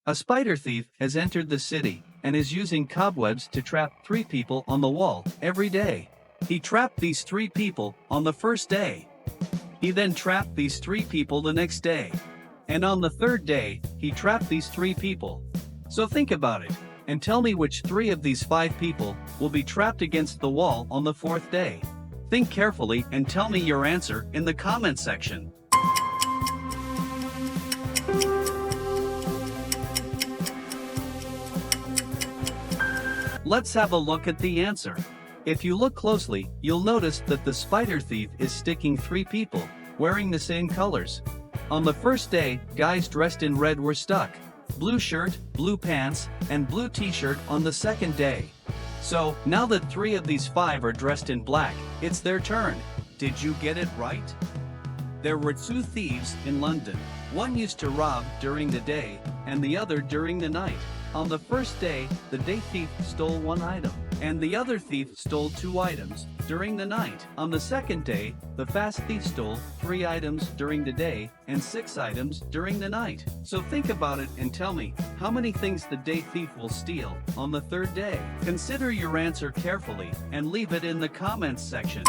A spider thief has entered the city and is using cobwebs to trap 3 people on the wall every day. He trapped these 3 people on the first day. He then trapped these 3 people the next day. And on the third day, he trapped these 3 people. So think about it, and tell me which 3 of these 5 people will be trapped against the wall on the 4th day. Think carefully and tell me your answer in the comment section. Let's have a look at the answer. If you look closely, you'll notice that the spider thief is sticking 3 people, wearing the same colors. On the first day, guys dressed in red were stuck. Blue shirt, blue pants, and blue t-shirt on the second day. So, now that 3 of these 5 are dressed in black, it's their turn. Did you get it right? There were 2 thieves in London. One used to rob during the day, and the other during the night. On the first day, the day thief stole 1 item, and the other thief stole 2 items during the night. On the second day, the fast thief stole 3 items during the day and 6 items during the night. So think about it and tell me how many things the day thief will steal on the third day. Consider your answer carefully and leave it in the comments section.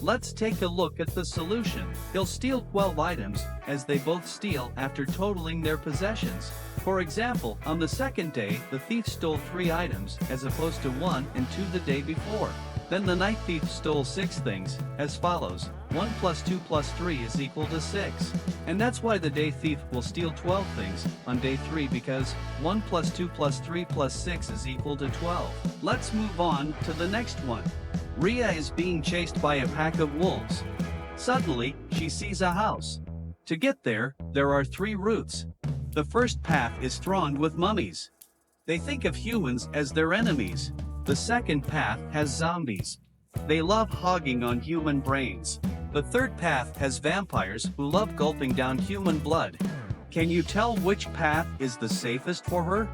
Let's take a look at the solution. He'll steal 12 items, as they both steal after totaling their possessions. For example, on the second day, the thief stole 3 items, as opposed to 1 and 2 the day before. Then the night thief stole 6 things, as follows. 1 plus 2 plus 3 is equal to 6. And that's why the day thief will steal 12 things on day 3, because 1 plus 2 plus 3 plus 6 is equal to 12. Let's move on to the next one. Ria is being chased by a pack of wolves. Suddenly, she sees a house. To get there are 3 routes. The first path is thronged with mummies. They think of humans as their enemies. The second path has zombies. They love hogging on human brains. The third path has vampires who love gulping down human blood. Can you tell which path is the safest for her?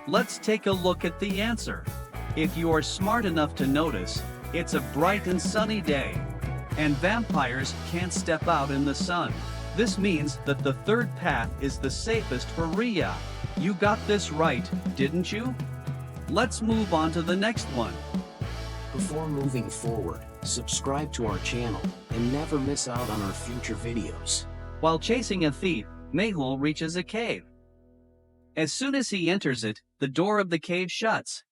Let's take a look at the answer. If you are smart enough to notice, it's a bright and sunny day, and vampires can't step out in the sun. This means that the third path is the safest for Ria. You got this right, didn't you? Let's move on to the next one. Before moving forward, subscribe to our channel and never miss out on our future videos. While chasing a thief, Mehul reaches a cave. As soon as he enters it, the door of the cave shuts.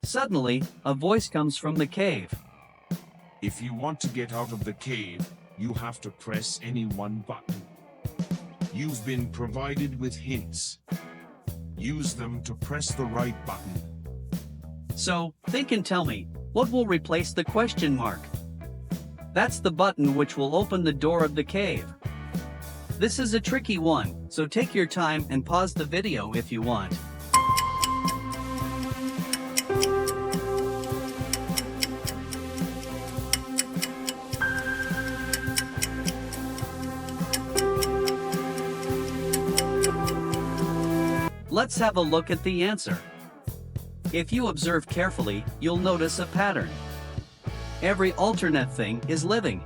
Suddenly, a voice comes from the cave. If you want to get out of the cave, you have to press any one button. You've been provided with hints. Use them to press the right button. So, think and tell me, what will replace the question mark? That's the button which will open the door of the cave. This is a tricky one, so take your time and pause the video if you want. Let's have a look at the answer. If you observe carefully, you'll notice a pattern. Every alternate thing is living.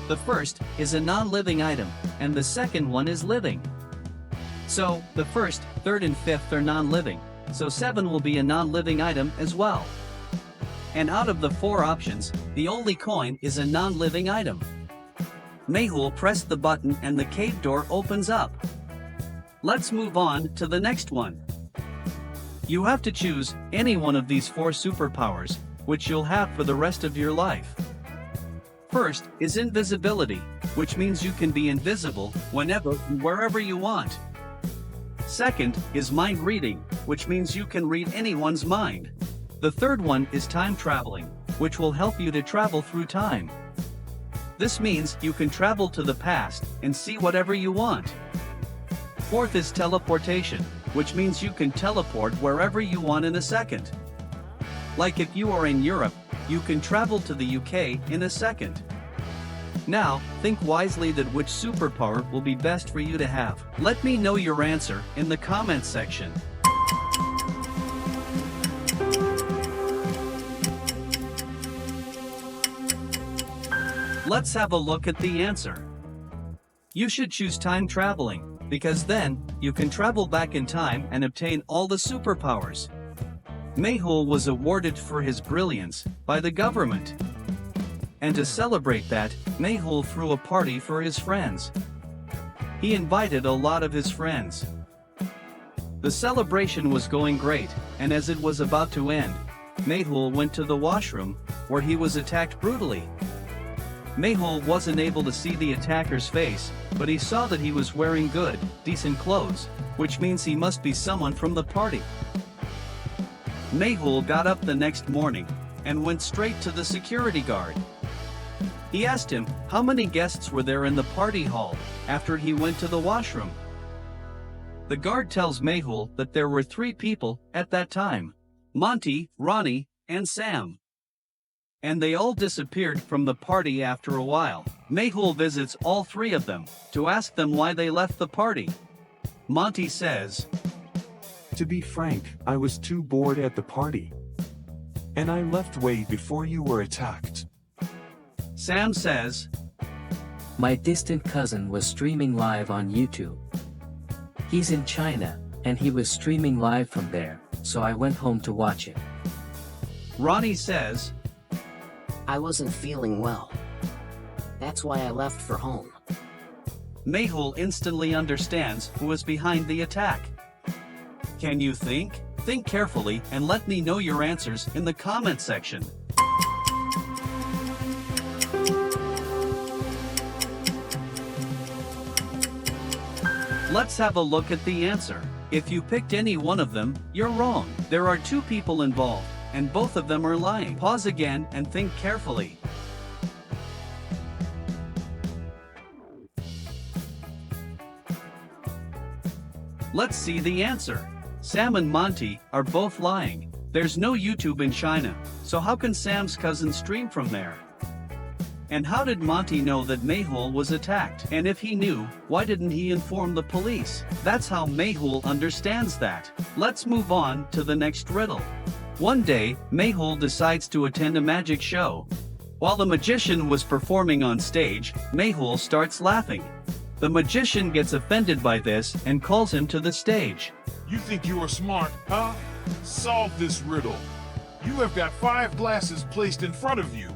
The first is a non-living item, and the second one is living. So, the first, third, and fifth are non-living, so 7 will be a non-living item as well. And out of the 4 options, the only coin is a non-living item. Mehul pressed the button and the cave door opens up. Let's move on to the next one. You have to choose any one of these 4 superpowers, which you'll have for the rest of your life. First is invisibility, which means you can be invisible whenever and wherever you want. Second is mind reading, which means you can read anyone's mind. The third one is time traveling, which will help you to travel through time. This means you can travel to the past and see whatever you want. Fourth is teleportation, which means you can teleport wherever you want in a second. Like if you are in Europe, you can travel to the UK in a second. Now, think wisely that which superpower will be best for you to have. Let me know your answer in the comments section. Let's have a look at the answer. You should choose time traveling, because then, you can travel back in time and obtain all the superpowers. Mehul was awarded for his brilliance by the government. And to celebrate that, Mehul threw a party for his friends. He invited a lot of his friends. The celebration was going great, and as it was about to end, Mehul went to the washroom, where he was attacked brutally. Mehul wasn't able to see the attacker's face, but he saw that he was wearing good, decent clothes, which means he must be someone from the party. Mehul got up the next morning, and went straight to the security guard. He asked him how many guests were there in the party hall, after he went to the washroom. The guard tells Mehul that there were 3 people at that time: Monty, Ronnie, and Sam. And they all disappeared from the party after a while. Mehul visits all 3 of them, to ask them why they left the party. Monty says, "To be frank, I was too bored at the party. And I left way before you were attacked." Sam says, "My distant cousin was streaming live on YouTube. He's in China, and he was streaming live from there, so I went home to watch it." Ronnie says, I wasn't feeling well. That's why I left for home. Mehul instantly understands who is behind the attack. Can you think? Think carefully and let me know your answers in the comment section. Let's have a look at the answer. If you picked any one of them, you're wrong. There are 2 people involved, and both of them are lying. Pause again and think carefully. Let's see the answer. Sam and Monty are both lying. There's no YouTube in China, so how can Sam's cousin stream from there? And how did Monty know that Mehul was attacked? And if he knew, why didn't he inform the police? That's how Mehul understands that. Let's move on to the next riddle. One day, Mehul decides to attend a magic show. While the magician was performing on stage, Mehul starts laughing. The magician gets offended by this and calls him to the stage. You think you are smart, huh? Solve this riddle. You have got 5 glasses placed in front of you.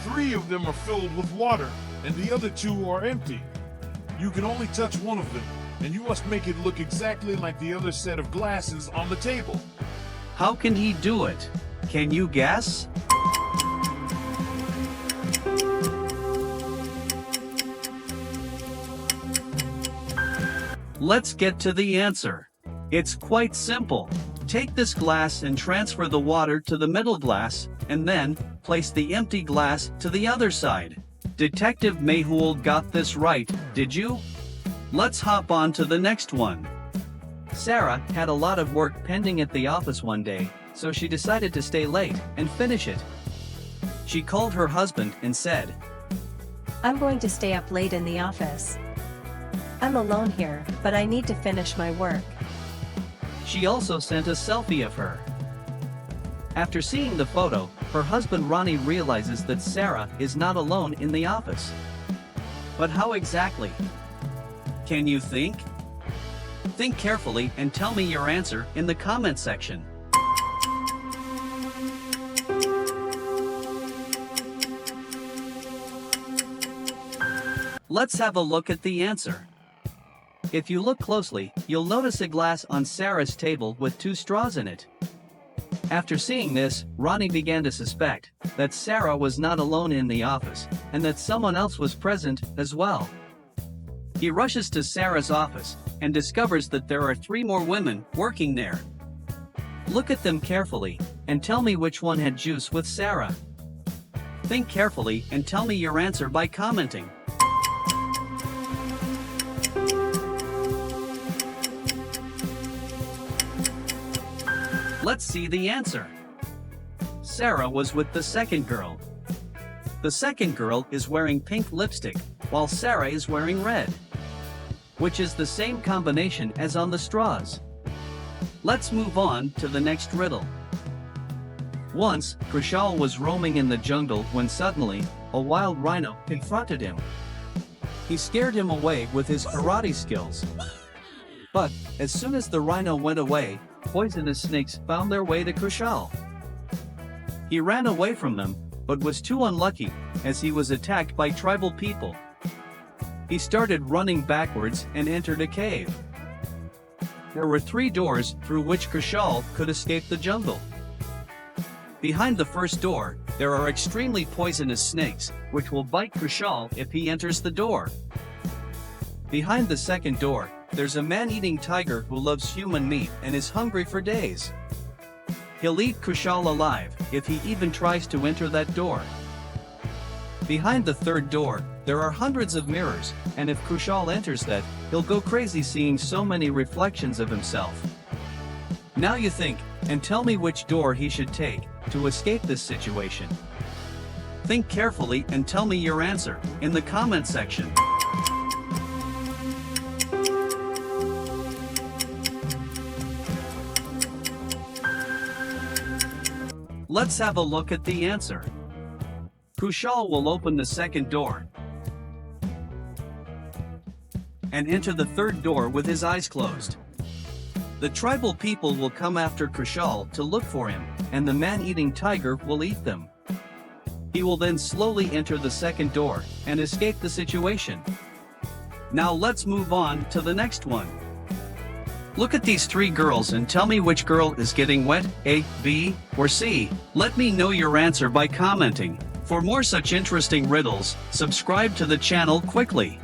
3 of them are filled with water, and the other 2 are empty. You can only touch one of them, and you must make it look exactly like the other set of glasses on the table. How can he do it? Can you guess? Let's get to the answer. It's quite simple. Take this glass and transfer the water to the middle glass, and then place the empty glass to the other side. Detective Mehul got this right, did you? Let's hop on to the next one. Sarah had a lot of work pending at the office one day, so she decided to stay late and finish it. She called her husband and said, I'm going to stay up late in the office. I'm alone here, but I need to finish my work. She also sent a selfie of her. After seeing the photo, her husband Ronnie realizes that Sarah is not alone in the office. But how exactly? Can you think? Think carefully and tell me your answer in the comment section. Let's have a look at the answer. If you look closely, you'll notice a glass on Sarah's table with 2 straws in it. After seeing this, Ronnie began to suspect that Sarah was not alone in the office, and that someone else was present as well. He rushes to Sarah's office and discovers that there are 3 more women working there. Look at them carefully and tell me which one had juice with Sarah. Think carefully and tell me your answer by commenting. Let's see the answer. Sarah was with the second girl. The second girl is wearing pink lipstick, while Sarah is wearing red, which is the same combination as on the straws. Let's move on to the next riddle. Once, Kushal was roaming in the jungle when suddenly, a wild rhino confronted him. He scared him away with his karate skills. But, as soon as the rhino went away, poisonous snakes found their way to Kushal. He ran away from them, but was too unlucky, as he was attacked by tribal people. He started running backwards and entered a cave. There were 3 doors through which Kushal could escape the jungle. Behind the first door, there are extremely poisonous snakes, which will bite Kushal if he enters the door. Behind the second door, there's a man-eating tiger who loves human meat and is hungry for days. He'll eat Kushal alive if he even tries to enter that door. Behind the third door, there are hundreds of mirrors, and if Kushal enters that, he'll go crazy seeing so many reflections of himself. Now you think, and tell me which door he should take to escape this situation. Think carefully and tell me your answer in the comment section. Let's have a look at the answer. Kushal will open the second door and enter the third door with his eyes closed. The tribal people will come after Kushal to look for him, and the man-eating tiger will eat them. He will then slowly enter the second door and escape the situation. Now let's move on to the next one. Look at these 3 girls and tell me which girl is getting wet, A, B, or C. Let me know your answer by commenting. For more such interesting riddles, subscribe to the channel quickly.